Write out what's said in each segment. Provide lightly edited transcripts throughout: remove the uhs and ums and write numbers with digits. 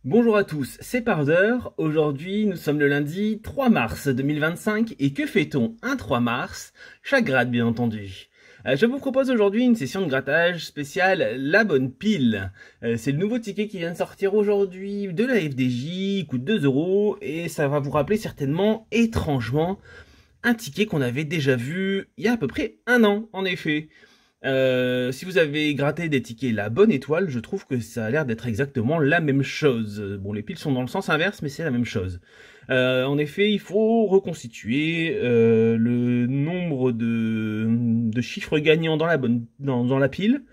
Bonjour à tous, c'est Pardeur. Aujourd'hui, nous sommes le lundi 3 mars 2025 et que fait-on un 3 mars? Chaque grade, bien entendu. Je vous propose aujourd'hui une session de grattage spéciale La Bonne Pile. C'est le nouveau ticket qui vient de sortir aujourd'hui de la FDJ, il coûte 2 € et ça va vous rappeler certainement, étrangement, un ticket qu'on avait déjà vu il y a à peu près un an, en effet. Si vous avez gratté des tickets La Bonne Étoile, je trouve que ça a l'air d'être exactement la même chose. Bon, les piles sont dans le sens inverse, mais c'est la même chose. En effet, il faut reconstituer le nombre de chiffres gagnants dans la pile.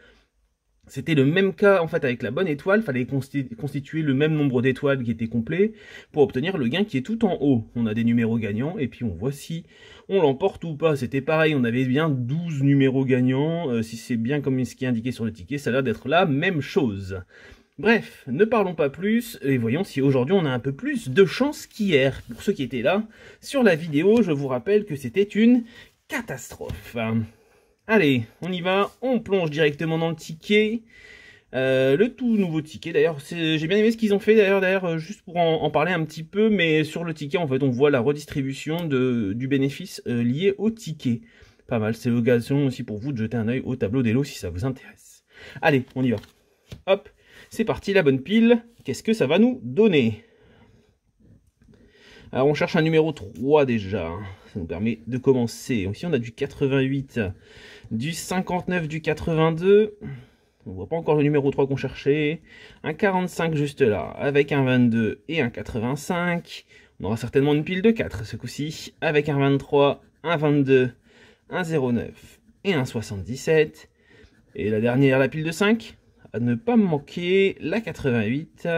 C'était le même cas en fait avec La Bonne Étoile, fallait constituer le même nombre d'étoiles qui était complet pour obtenir le gain qui est tout en haut. On a des numéros gagnants et puis on voit si on l'emporte ou pas. C'était pareil, on avait bien 12 numéros gagnants. Si c'est bien comme ce qui est indiqué sur le ticket, ça a l'air d'être la même chose. Bref, ne parlons pas plus et voyons si aujourd'hui on a un peu plus de chance qu'hier. Pour ceux qui étaient là, sur la vidéo, je vous rappelle que c'était une catastrophe. Allez, on y va, on plonge directement dans le ticket. Le tout nouveau ticket, d'ailleurs, j'ai bien aimé ce qu'ils ont fait, d'ailleurs, juste pour en parler un petit peu, mais sur le ticket, en fait, on voit la redistribution du bénéfice lié au ticket. Pas mal, c'est l'occasion aussi pour vous de jeter un œil au tableau des lots si ça vous intéresse. Allez, on y va. Hop, c'est parti, La Bonne Pile. Qu'est-ce que ça va nous donner? Alors, on cherche un numéro 3 déjà. Ça nous permet de commencer. Ici, on a du 88, du 59, du 82. On ne voit pas encore le numéro 3 qu'on cherchait. Un 45 juste là, avec un 22 et un 85. On aura certainement une pile de 4 ce coup-ci, avec un 23, un 22, un 09 et un 77. Et la dernière, la pile de 5, à ne pas me manquer, la 88.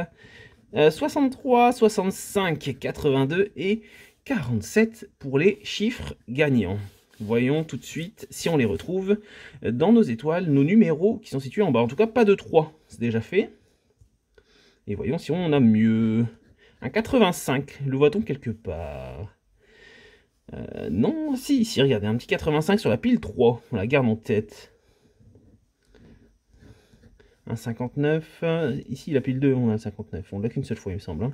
63, 65, 82 et 47 pour les chiffres gagnants. Voyons tout de suite si on les retrouve dans nos étoiles, nos numéros qui sont situés en bas. En tout cas, pas de 3, c'est déjà fait. Et voyons si on a mieux. Un 85, le voit-on quelque part? Non, si, regardez, un petit 85 sur la pile 3, on la garde en tête. Un 59, ici la pile 2, on a un 59, on l'a qu'une seule fois il me semble. Hein.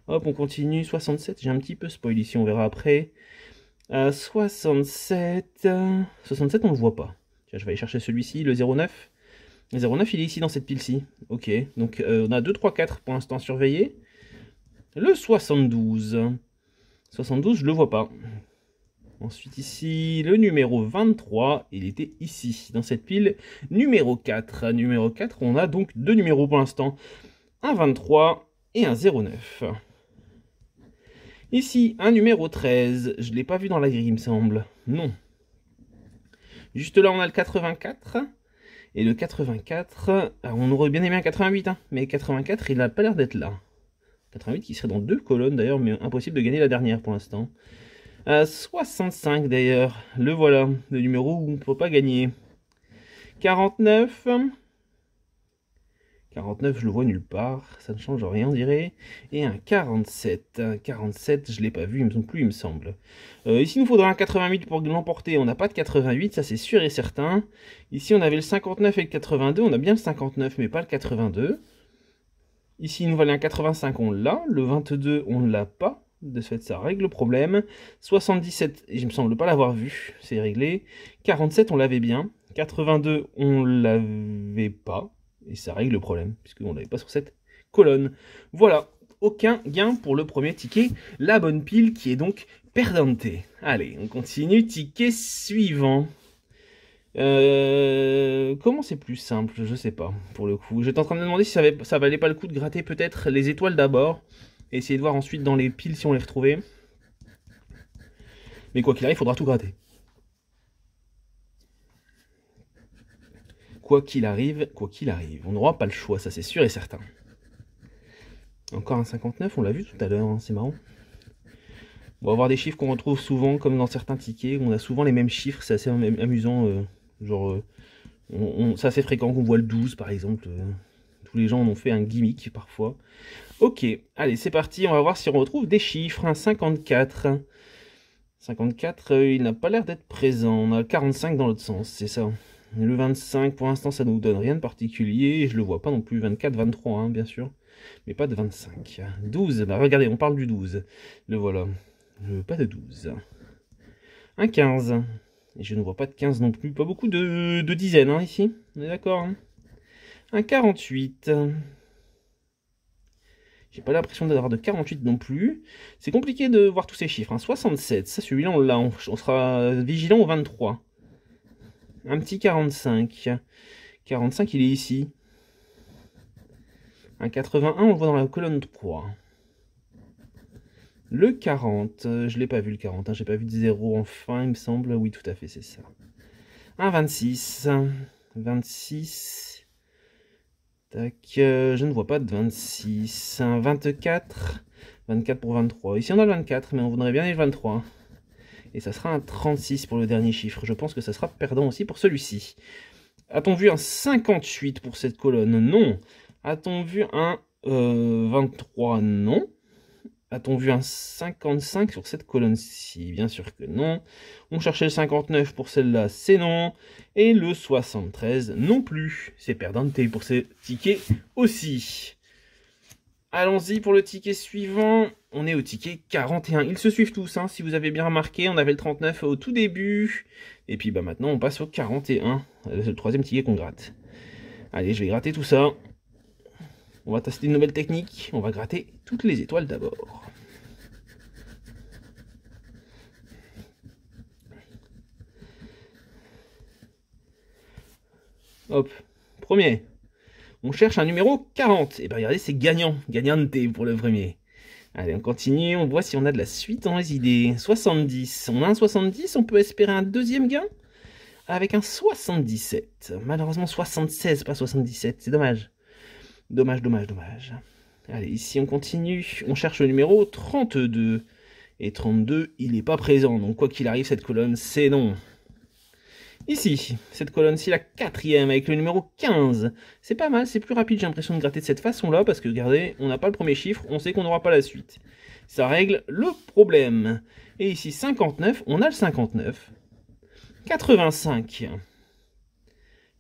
Hop, on continue, 67, j'ai un petit peu spoil ici, on verra après. 67, 67 on le voit pas. Tiens, je vais aller chercher celui-ci, le 09. Le 09 il est ici dans cette pile-ci. Ok, donc on a 2, 3, 4 pour l'instant surveillés. Le 72. 72 je le vois pas. Ensuite ici, le numéro 23, il était ici, dans cette pile numéro 4. Numéro 4, on a donc deux numéros pour l'instant. Un 23 et un 09. Ici, un numéro 13. Je ne l'ai pas vu dans la grille, il me semble. Non. Juste là, on a le 84. Et le 84, alors on aurait bien aimé un 88, hein, mais 84, il n'a pas l'air d'être là. 88 qui serait dans 2 colonnes d'ailleurs, mais impossible de gagner la dernière pour l'instant. 65 d'ailleurs, le voilà, le numéro où on ne peut pas gagner. 49, 49 je le vois nulle part, ça ne change rien on dirait. Et un 47, 47 je ne l'ai pas vu, il me semble plus il me semble. Ici il nous faudra un 88 pour l'emporter, on n'a pas de 88, ça c'est sûr et certain. Ici on avait le 59 et le 82, on a bien le 59 mais pas le 82. Ici il nous valait un 85, on l'a, le 22 on ne l'a pas. De ce fait, ça règle le problème. 77, et je me semble pas l'avoir vu, c'est réglé. 47, on l'avait bien. 82, on l'avait pas. Et ça règle le problème, puisqu'on l'avait pas sur cette colonne. Voilà, aucun gain pour le premier ticket. La Bonne Pile qui est donc perdante. Allez, on continue. Ticket suivant. Comment c'est plus simple? Je sais pas, pour le coup. J'étais en train de me demander si ça valait pas le coup de gratter peut-être les étoiles d'abord. Et essayer de voir ensuite dans les piles si on les retrouvait. Mais quoi qu'il arrive, il faudra tout gratter. Quoi qu'il arrive, on n'aura pas le choix, ça c'est sûr et certain. Encore un 59, on l'a vu tout à l'heure, hein, c'est marrant. On va avoir des chiffres qu'on retrouve souvent, comme dans certains tickets, où on a souvent les mêmes chiffres, c'est assez amusant. C'est assez fréquent qu'on voit le 12 par exemple. Tous les gens en ont fait un gimmick parfois. Ok, allez, c'est parti, on va voir si on retrouve des chiffres. Un 54. 54, il n'a pas l'air d'être présent. On a le 45 dans l'autre sens, c'est ça. Le 25, pour l'instant, ça ne nous donne rien de particulier. Je le vois pas non plus. 24, 23, hein, bien sûr. mais pas de 25. 12, bah regardez, on parle du 12. Le voilà. Pas de 12. Un 15. Et je ne vois pas de 15 non plus. Pas beaucoup de dizaines hein, ici. On est d'accord hein. Un 48. J'ai pas l'impression d'avoir de 48 non plus. C'est compliqué de voir tous ces chiffres. Hein. 67, ça celui-là on l'a. On sera vigilant au 23. Un petit 45. 45 il est ici. Un 81 on le voit dans la colonne 3. Le 40, je l'ai pas vu le 40. Hein. J'ai pas vu de 0 enfin il me semble. Oui tout à fait c'est ça. Un 26. 26. Tac, je ne vois pas de 26. Un 24. 24 pour 23. Ici on a le 24, mais on voudrait bien aller le 23. Et ça sera un 36 pour le dernier chiffre. Je pense que ça sera perdant aussi pour celui-ci. A-t-on vu un 58 pour cette colonne? Non. A-t-on vu un 23? Non. A-t-on vu un 55 sur cette colonne-ci? Bien sûr que non. On cherchait le 59 pour celle-là, c'est non. Et le 73 non plus. C'est perdant de T pour ces tickets aussi. Allons-y pour le ticket suivant. On est au ticket 41. Ils se suivent tous. Hein. Si vous avez bien remarqué, on avait le 39 au tout début. Et puis bah, maintenant, on passe au 41. C'est le troisième ticket qu'on gratte. Allez, je vais gratter tout ça. On va tester une nouvelle technique. On va gratter toutes les étoiles d'abord. Hop, premier. On cherche un numéro 40. Et bien regardez, c'est gagnant. Gagnante pour le premier. Allez, on continue. On voit si on a de la suite dans les idées. 70. On a un 70. On peut espérer un deuxième gain avec un 77. Malheureusement, 76, pas 77. C'est dommage. Dommage, dommage, dommage. Allez, ici on continue. On cherche le numéro 32. Et 32, il n'est pas présent. Donc quoi qu'il arrive, cette colonne, c'est non. Ici, cette colonne-ci, la quatrième, avec le numéro 15. C'est pas mal, c'est plus rapide, j'ai l'impression de gratter de cette façon-là, parce que regardez, on n'a pas le premier chiffre, on sait qu'on n'aura pas la suite. Ça règle le problème. Et ici, 59, on a le 59. 85.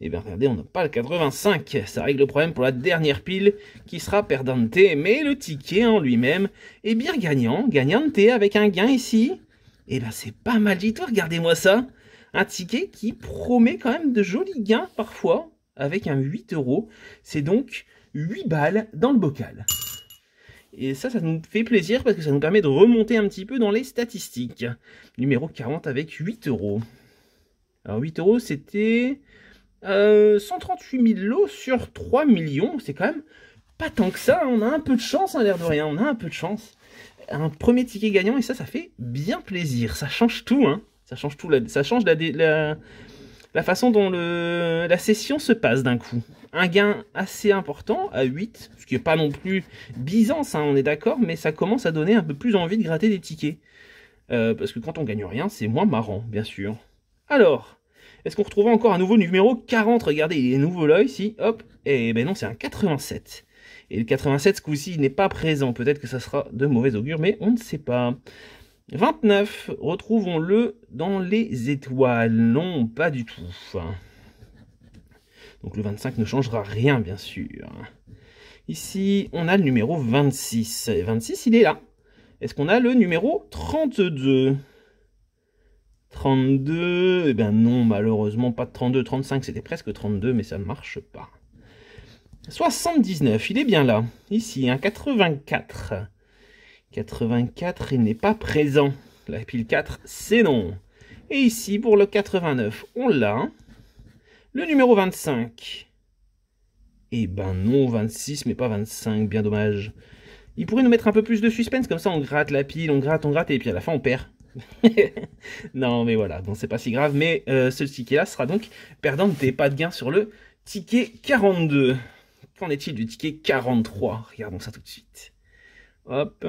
Et bien regardez, on n'a pas le 85. Ça règle le problème pour la dernière pile, qui sera perdante, mais le ticket en lui-même est bien gagnant. Gagnante avec un gain ici. Et bien c'est pas mal du tout, regardez-moi ça. Un ticket qui promet quand même de jolis gains parfois, avec un 8 €. C'est donc 8 balles dans le bocal. Et ça nous fait plaisir parce que ça nous permet de remonter un petit peu dans les statistiques. Numéro 40 avec 8 €. Alors 8 €, c'était 138 000 lots sur 3 millions. C'est quand même pas tant que ça. On a un peu de chance, hein, l'air de rien. On a un peu de chance. Un premier ticket gagnant et ça fait bien plaisir. Ça change tout, hein. Ça change tout, ça change la façon dont la session se passe d'un coup. Un gain assez important à 8, ce qui n'est pas non plus Byzance, hein, on est d'accord, mais ça commence à donner un peu plus envie de gratter des tickets. Parce que quand on gagne rien, c'est moins marrant, bien sûr. Alors, est-ce qu'on retrouve encore un nouveau numéro 40? Regardez, il est nouveau là, ici, hop, et ben non, c'est un 87. Et le 87, ce coup-ci, il n'est pas présent. Peut-être que ça sera de mauvais augure, mais on ne sait pas. 29, retrouvons-le dans les étoiles. Non, pas du tout. Donc le 25 ne changera rien, bien sûr. Ici, on a le numéro 26. Et 26, il est là. Est-ce qu'on a le numéro 32? 32, eh bien non, malheureusement, pas de 32. 35, c'était presque 32, mais ça ne marche pas. 79, il est bien là. Ici, un 84. 84, il n'est pas présent. La pile 4, c'est non. Et ici, pour le 89, on l'a. Le numéro 25. Eh ben non, 26, mais pas 25, bien dommage. Il pourrait nous mettre un peu plus de suspense, comme ça on gratte la pile, on gratte, et puis à la fin on perd. Non, mais voilà, bon, c'est pas si grave, mais ce ticket-là sera donc perdant, pas de gain sur le ticket 42. Qu'en est-il du ticket 43? Regardons ça tout de suite. Hop.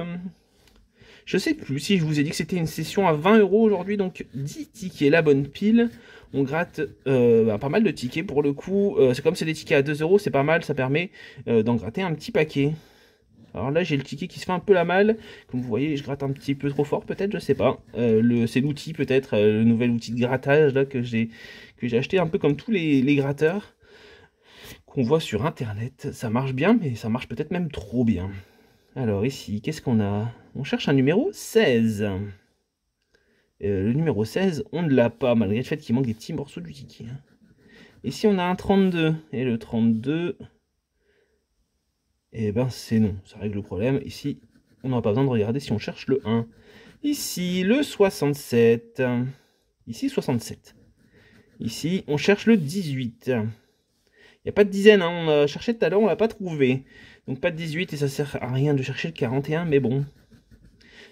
Je sais plus si je vous ai dit que c'était une session à 20 € aujourd'hui, donc 10 tickets, la bonne pile. On gratte pas mal de tickets pour le coup. C'est comme c'est des tickets à 2 €, c'est pas mal, ça permet d'en gratter un petit paquet. Alors là, j'ai le ticket qui se fait un peu la malle. Comme vous voyez, je gratte un petit peu trop fort, peut-être, je sais pas. C'est l'outil, peut-être, le nouvel outil de grattage là, que j'ai acheté un peu comme tous les gratteurs. qu'on voit sur internet. Ça marche bien, mais ça marche peut-être même trop bien. Alors ici, qu'est-ce qu'on a? On cherche un numéro 16. Le numéro 16, on ne l'a pas, malgré le fait qu'il manque des petits morceaux du ticket. Ici, on a un 32. Et le 32, eh ben c'est non. Ça règle le problème. Ici, on n'aura pas besoin de regarder si on cherche le 1. Ici, le 67. Ici, 67. Ici, on cherche le 18. Il n'y a pas de dizaine, hein. On a cherché tout à l'heure, on ne l'a pas trouvé. Donc pas de 18 et ça sert à rien de chercher le 41, mais bon.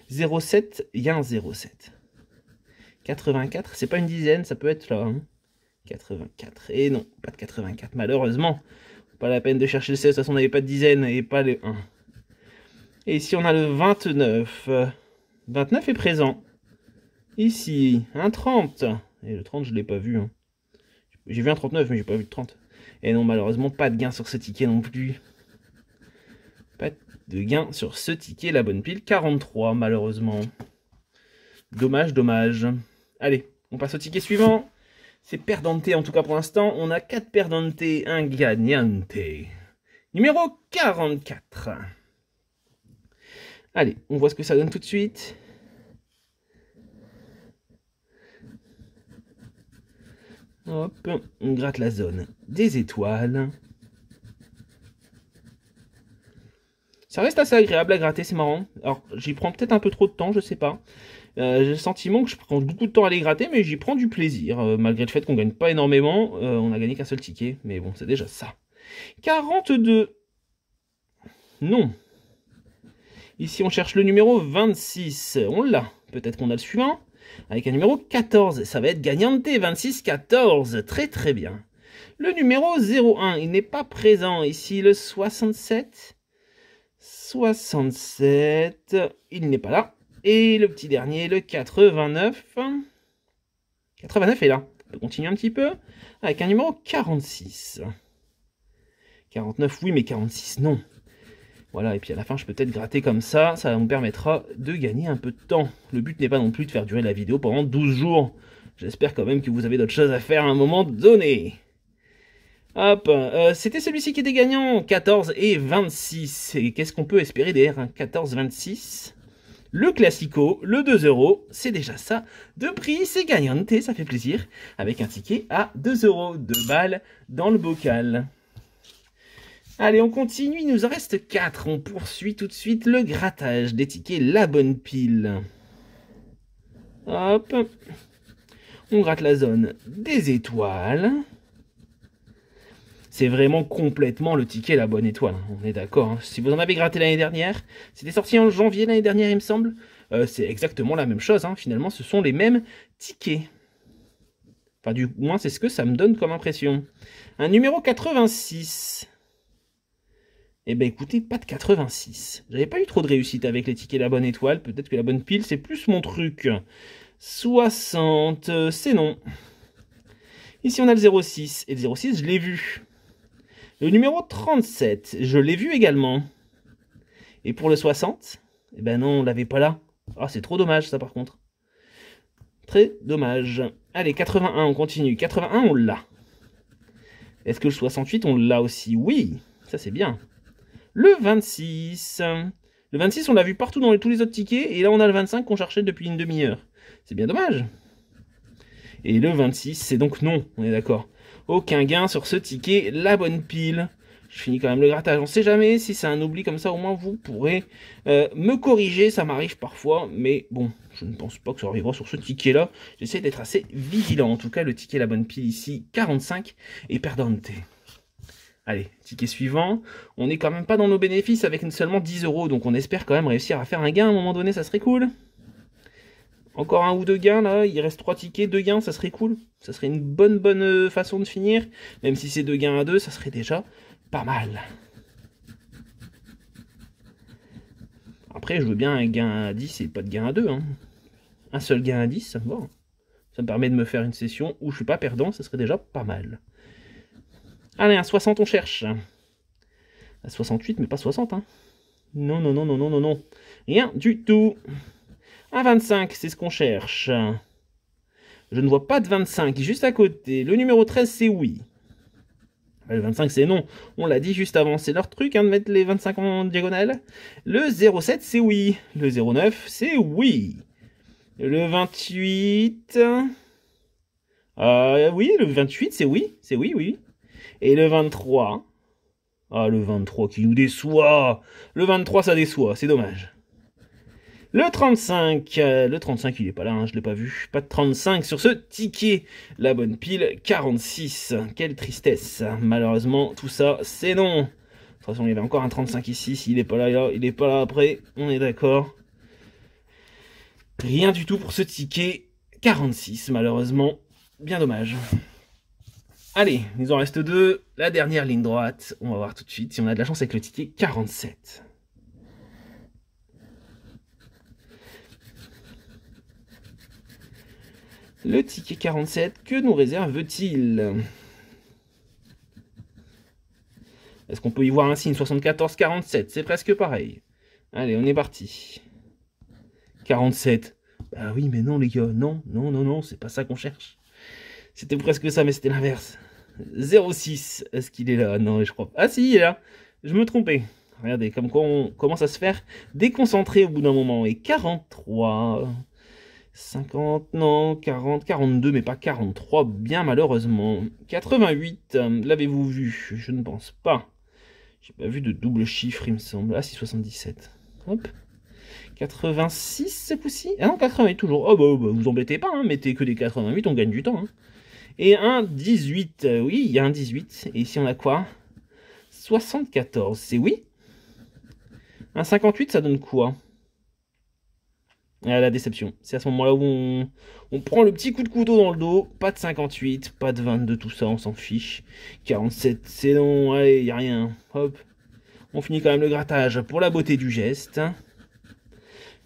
07, il y a un 07. 84, c'est pas une dizaine, ça peut être là. Hein. 84, et non, pas de 84, malheureusement. Pas la peine de chercher le 16, de toute façon on n'avait pas de dizaine et pas le 1. Et ici on a le 29. 29 est présent. Ici, un 30. Et le 30, je ne l'ai pas vu. Hein. J'ai vu un 39, mais j'ai pas vu de 30. Et non, malheureusement, pas de gain sur ce ticket non plus. Pas de gain sur ce ticket, la bonne pile. 43, malheureusement. Dommage, dommage. Allez, on passe au ticket suivant. C'est perdante, en tout cas pour l'instant. On a 4 perdantes, un gagnante. Numéro 44. Allez, on voit ce que ça donne tout de suite. Hop, on gratte la zone des étoiles. Ça reste assez agréable à gratter, c'est marrant. Alors, j'y prends peut-être un peu trop de temps, je sais pas. J'ai le sentiment que je prends beaucoup de temps à les gratter, mais j'y prends du plaisir. Malgré le fait qu'on gagne pas énormément, on a gagné qu'un seul ticket. Mais bon, c'est déjà ça. 42. Non. Ici, on cherche le numéro 26. On l'a. Peut-être qu'on a le suivant. Avec un numéro 14. Ça va être gagnante 26-14. Très très bien. Le numéro 01, il n'est pas présent. Ici, le 67. 67. Il n'est pas là. Et le petit dernier, le 89. 89 est là. On peut continuer un petit peu. Avec un numéro 46. 49, oui, mais 46, non. Voilà, et puis à la fin, je peux peut-être gratter comme ça. Ça me permettra de gagner un peu de temps. Le but n'est pas non plus de faire durer la vidéo pendant 12 jours. J'espère quand même que vous avez d'autres choses à faire à un moment donné. Hop, c'était celui-ci qui était gagnant. 14 et 26. Et qu'est-ce qu'on peut espérer derrière 14-26 ? Le classico, le 2 €, c'est déjà ça. De prix, c'est gagnante, ça fait plaisir. Avec un ticket à 2 €, 2 balles dans le bocal. Allez, on continue, il nous en reste 4. On poursuit tout de suite le grattage des tickets La Bonne Pile. Hop. On gratte la zone des étoiles. C'est vraiment complètement le ticket La Bonne Étoile, on est d'accord. Hein. Si vous en avez gratté l'année dernière, c'était sorti en janvier l'année dernière, il me semble. C'est exactement la même chose, hein. Finalement, ce sont les mêmes tickets. Enfin, du moins, c'est ce que ça me donne comme impression. Un numéro 86. Eh ben écoutez, pas de 86. J'avais pas eu trop de réussite avec les tickets La Bonne Étoile. Peut-être que La Bonne Pile, c'est plus mon truc. 60, c'est non. Ici, on a le 06. Et le 06, je l'ai vu. Le numéro 37, je l'ai vu également. Et pour le 60, eh ben non, on l'avait pas là. Ah, c'est trop dommage, ça, par contre. Très dommage. Allez, 81, on continue. 81, on l'a. Est-ce que le 68, on l'a aussi? Oui, ça, c'est bien. Le 26. Le 26, on l'a vu partout dans tous les autres tickets. Et là, on a le 25 qu'on cherchait depuis une demi-heure. C'est bien dommage. Et le 26, c'est donc non, on est d'accord. Aucun gain sur ce ticket, La Bonne Pile. Je finis quand même le grattage. On ne sait jamais si c'est un oubli comme ça, au moins vous pourrez me corriger. Ça m'arrive parfois, mais bon, je ne pense pas que ça arrivera sur ce ticket-là. J'essaie d'être assez vigilant. En tout cas, le ticket La Bonne Pile ici, 45 et perdante. Allez, ticket suivant. On n'est quand même pas dans nos bénéfices avec seulement 10 €, donc on espère quand même réussir à faire un gain à un moment donné, ça serait cool. Encore un ou deux gains là, il reste 3 tickets, 2 gains, ça serait cool. Ça serait une bonne façon de finir. Même si c'est 2 gains à 2, ça serait déjà pas mal. Après, je veux bien un gain à 10 et pas de gain à 2. Hein. Un seul gain à 10, ça me va. Ça me permet de me faire une session où je suis pas perdant, ça serait déjà pas mal. Allez, un 60, on cherche. Un 68, mais pas 60. Hein. Non, non, non, non, non, non, non. Rien du tout. Un 25, c'est ce qu'on cherche. Je ne vois pas de 25, juste à côté. Le numéro 13, c'est oui. Le 25 c'est non, on l'a dit juste avant, c'est leur truc hein, de mettre les 25 en diagonale. Le 07 c'est oui, le 09 c'est oui. Le 28... oui, le 28 c'est oui, oui. Et le 23... Ah, le 23 qui nous déçoit. Le 23 ça déçoit, c'est dommage. Le 35 il est pas là, hein, je l'ai pas vu. Pas de 35 sur ce ticket. La bonne pile, 46. Quelle tristesse. Malheureusement, tout ça, c'est non. De toute façon, il y avait encore un 35 ici. S'il est pas là, il est pas là après. On est d'accord. Rien du tout pour ce ticket. 46, malheureusement. Bien dommage. Allez, il nous en reste deux. La dernière ligne droite. On va voir tout de suite si on a de la chance avec le ticket 47. Le ticket 47, que nous réserve-t-il? Est-ce qu'on peut y voir un signe 74-47? C'est presque pareil. Allez, on est parti. 47. Bah oui, mais non, les gars. Non, c'est pas ça qu'on cherche. C'était presque ça, mais c'était l'inverse. 06. Est-ce qu'il est là? Non, je crois pas. Ah si, il est là. Je me trompais. Regardez, comme quoi on commence à se faire déconcentrer au bout d'un moment. Et 43... 50, non, 40, 42, mais pas 43, bien malheureusement. 88, l'avez-vous vu? Je ne pense pas. J'ai pas vu de double chiffre, il me semble. Ah, si, 77. Hop. 86, ce coup-ci? Ah non, 88 toujours. Oh, bah, vous embêtez pas, hein. Mettez que des 88, on gagne du temps. Hein. Et un 18, oui, il y a un 18. Et ici, on a quoi? 74, c'est oui. Un 58, ça donne quoi? Ah, la déception. C'est à ce moment-là où on prend le petit coup de couteau dans le dos. Pas de 58, pas de 22, tout ça, on s'en fiche. 47, c'est non, allez, y a rien. Hop. On finit quand même le grattage pour la beauté du geste.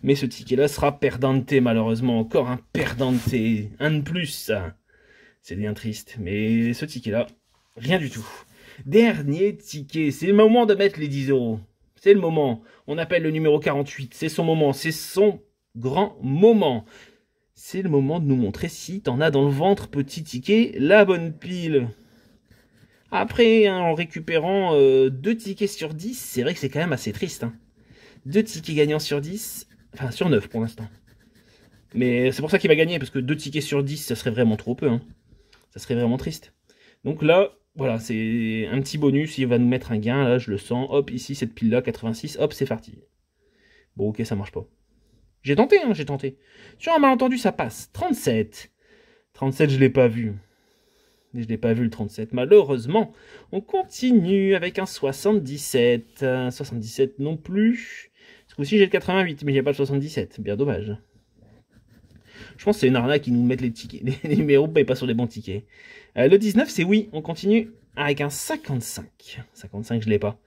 Mais ce ticket-là sera perdante, malheureusement. Encore un perdante. Un de plus. C'est bien triste. Mais ce ticket-là, rien du tout. Dernier ticket. C'est le moment de mettre les 10 €. C'est le moment. On appelle le numéro 48. C'est son moment. C'est son grand moment. C'est le moment de nous montrer si t'en as dans le ventre, petit ticket, la bonne pile. Après, hein, en récupérant 2 tickets sur 10, c'est vrai que c'est quand même assez triste. Hein. 2 tickets gagnants sur 10, enfin sur 9 pour l'instant. Mais c'est pour ça qu'il va gagner, parce que 2 tickets sur 10, ça serait vraiment trop peu. Hein. Ça serait vraiment triste. Donc là, voilà, c'est un petit bonus, il va nous mettre un gain, là, je le sens. Hop, ici, cette pile-là, 86, hop, c'est parti. Bon, ok, ça marche pas. J'ai tenté, hein, j'ai tenté. Sur un malentendu, ça passe. 37. 37, je l'ai pas vu. Je l'ai pas vu, le 37. Malheureusement, on continue avec un 77. 77 non plus. Ce coup-ci, j'ai le 88, mais il n'y a pas le 77. Bien dommage. Je pense que c'est une arnaque qui nous mettent les tickets. Les numéros ne payent pas sur les bons tickets. Le 19, c'est oui. On continue avec un 55. 55, je l'ai pas.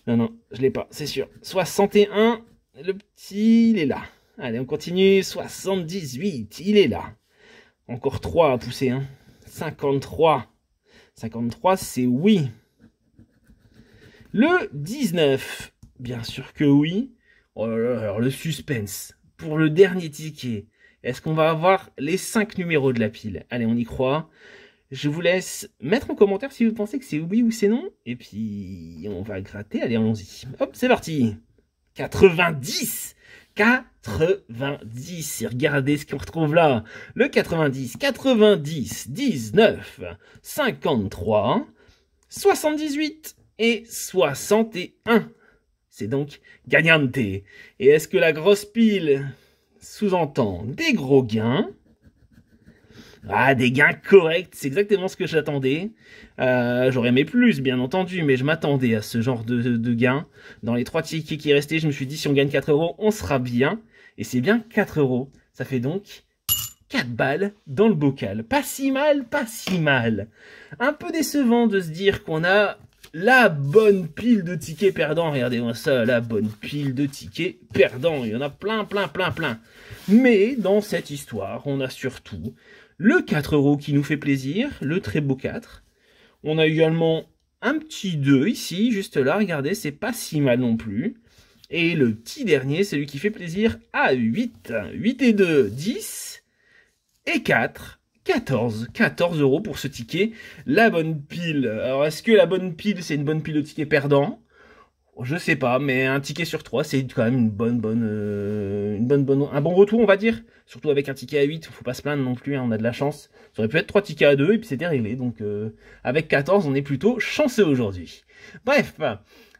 Non, je l'ai pas, c'est sûr. 61, le petit, il est là. Allez, on continue. 78, il est là. Encore 3 à pousser. Hein. 53. 53, c'est oui. Le 19, bien sûr que oui. Oh là là, alors le suspense. Pour le dernier ticket, est-ce qu'on va avoir les 5 numéros de la pile? Allez, on y croit. Je vous laisse mettre en commentaire si vous pensez que c'est oui ou c'est non. Et puis, on va gratter. Allez, allons-y. Hop, c'est parti. 90. 90. Et regardez ce qu'on retrouve là. Le 90, 90, 19, 53, 78 et 61. C'est donc gagnante. Et est-ce que la grosse pile sous-entend des gros gains? Ah, des gains corrects, c'est exactement ce que j'attendais. J'aurais aimé plus, bien entendu, mais je m'attendais à ce genre de gains. Dans les 3 tickets qui restaient, je me suis dit, si on gagne 4 €, on sera bien. Et c'est bien 4 €. Ça fait donc 4 balles dans le bocal. Pas si mal, pas si mal. Un peu décevant de se dire qu'on a la bonne pile de tickets perdants. Regardez-moi ça, la bonne pile de tickets perdants. Il y en a plein, plein, plein, plein. Mais dans cette histoire, on a surtout le 4 € qui nous fait plaisir, le très beau 4. On a également un petit 2 ici, juste là, regardez, c'est pas si mal non plus. Et le petit dernier, celui qui fait plaisir, à 8. 8 et 2, 10. Et 4, 14 € pour ce ticket. La bonne pile. Alors, est-ce que la bonne pile, c'est une bonne pile au ticket perdant? Je sais pas, mais un ticket sur 3, c'est quand même un bon retour, on va dire. Surtout avec un ticket à 8, faut pas se plaindre non plus, hein, on a de la chance. Ça aurait pu être 3 tickets à 2 et puis c'était réglé. Donc avec 14, on est plutôt chanceux aujourd'hui. Bref,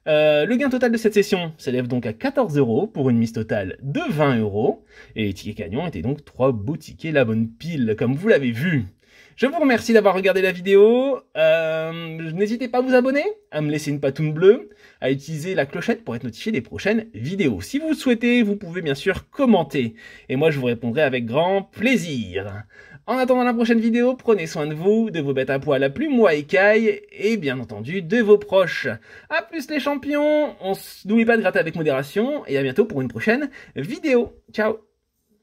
le gain total de cette session s'élève donc à 14 € pour une mise totale de 20 €. Et les tickets gagnants étaient donc 3 beaux tickets, la bonne pile, comme vous l'avez vu. Je vous remercie d'avoir regardé la vidéo. N'hésitez pas à vous abonner, à me laisser une patoune bleue, à utiliser la clochette pour être notifié des prochaines vidéos. Si vous le souhaitez, vous pouvez bien sûr commenter. Et moi, je vous répondrai avec grand plaisir. En attendant la prochaine vidéo, prenez soin de vous, de vos bêtes à poil, à plumes ou à écailles, et bien entendu de vos proches. A plus les champions, n'oubliez pas de gratter avec modération, et à bientôt pour une prochaine vidéo. Ciao!